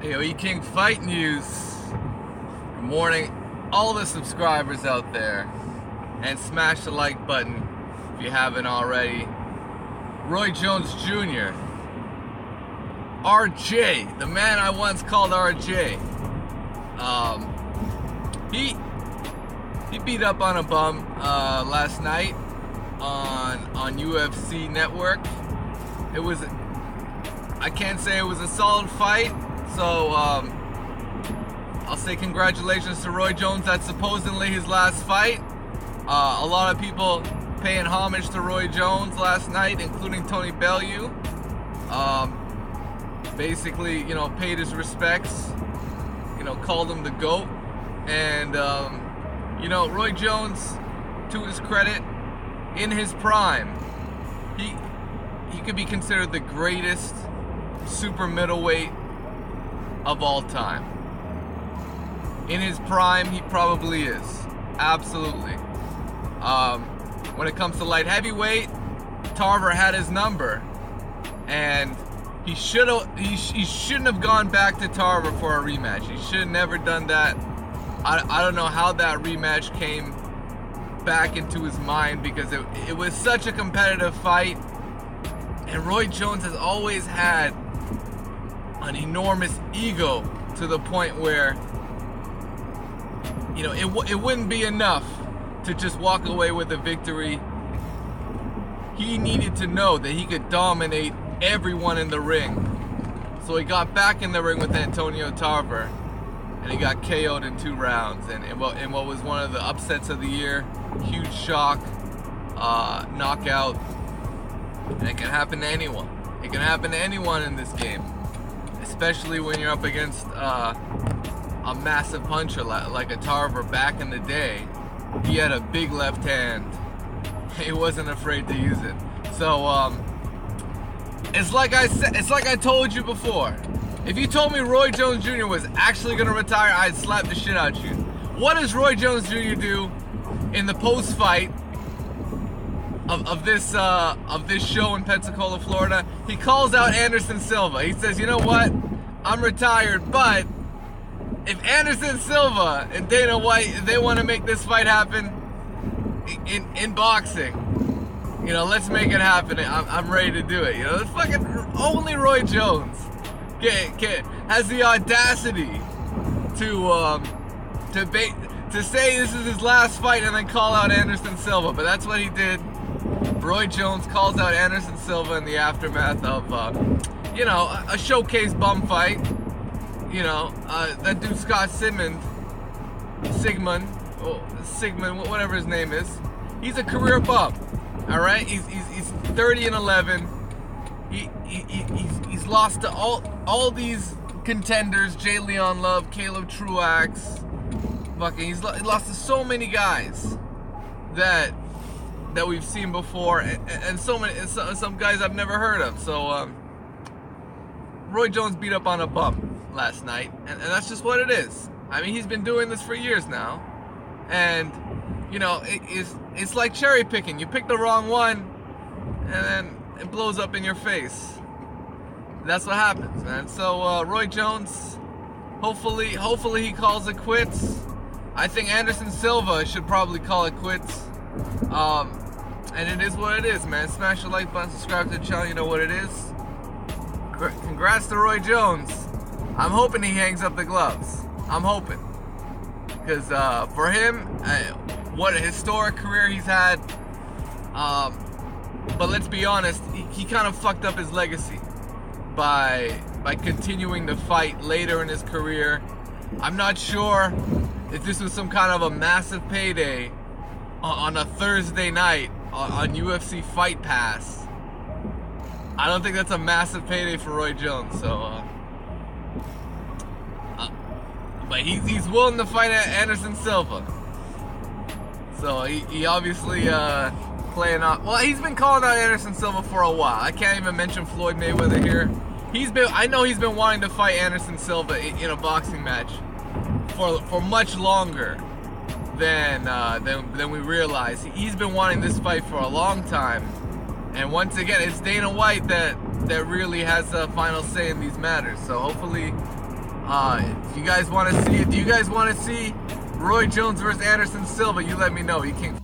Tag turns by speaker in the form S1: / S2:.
S1: AOE King Fight News. Good morning, all the subscribers out there, and smash the like button if you haven't already. Roy Jones Jr., RJ, the man I once called RJ. He beat up on a bum last night on UFC Network. I can't say it was a solid fight, so I'll say congratulations to Roy Jones. That's supposedly his last fight. A lot of people paying homage to Roy Jones last night, including Tony Bellew. Basically, paid his respects, called him the GOAT. And, Roy Jones, to his credit, in his prime, he could be considered the greatest super middleweight of all time. In his prime, he probably is. Absolutely. When it comes to light heavyweight, Tarver had his number, and he shouldn't have gone back to Tarver for a rematch. He should have never done that. I don't know how that rematch came back into his mind, because it was such a competitive fight, and Roy Jones has always had an enormous ego to the point where it wouldn't be enough to just walk away with a victory. He needed to know that he could dominate everyone in the ring. So he got back in the ring with Antonio Tarver, and he got KO'd in 2 rounds. And what was one of the upsets of the year, huge shock, knockout. And it can happen to anyone. It can happen to anyone in this game, especially when you're up against a massive puncher like a Tarver back in the day. He had a big left hand. He wasn't afraid to use it. So it's like I told you before. If you told me Roy Jones Jr. was actually gonna retire, I'd slap the shit out you. What does Roy Jones Jr. do in the post-fight of this show in Pensacola, Florida? He calls out Anderson Silva. He says, "You know what? I'm retired, but if Anderson Silva and Dana White, they want to make this fight happen in boxing, let's make it happen. I'm ready to do it." The fucking only Roy Jones has the audacity to say this is his last fight and then call out Anderson Silva. But that's what he did. Roy Jones calls out Anderson Silva in the aftermath of a showcase bum fight. That dude Scott Sigmund, whatever his name is, he's a career bum. All right, he's 30-11. He's lost to all these contenders: Jay Leon Love, Caleb Truax. He's lost to so many guys that we've seen before, and some guys I've never heard of. So Roy Jones beat up on a bum last night, and that's just what it is. I mean, he's been doing this for years now, and it's like cherry picking. You pick the wrong one, and then it blows up in your face. That's what happens, man. So Roy Jones, hopefully he calls it quits. I think Anderson Silva should probably call it quits. And it is what it is, man. Smash the like button, subscribe to the channel. You know what it is. Congrats to Roy Jones. I'm hoping he hangs up the gloves. I'm hoping. Because for him, what a historic career he's had. But let's be honest, he kind of fucked up his legacy by continuing to fight later in his career. I'm not sure if this was some kind of a massive payday on a Thursday night on UFC Fight Pass. I don't think that's a massive payday for Roy Jones. So, but he's willing to fight Anderson Silva. So he obviously playing on. Well, he's been calling out Anderson Silva for a while. I can't even mention Floyd Mayweather here. I know he's been wanting to fight Anderson Silva in a boxing match for much longer than we realize. He's been wanting this fight for a long time. And once again, it's Dana White that really has the final say in these matters. So hopefully Do you guys want to see Roy Jones versus Anderson Silva? You let me know. You can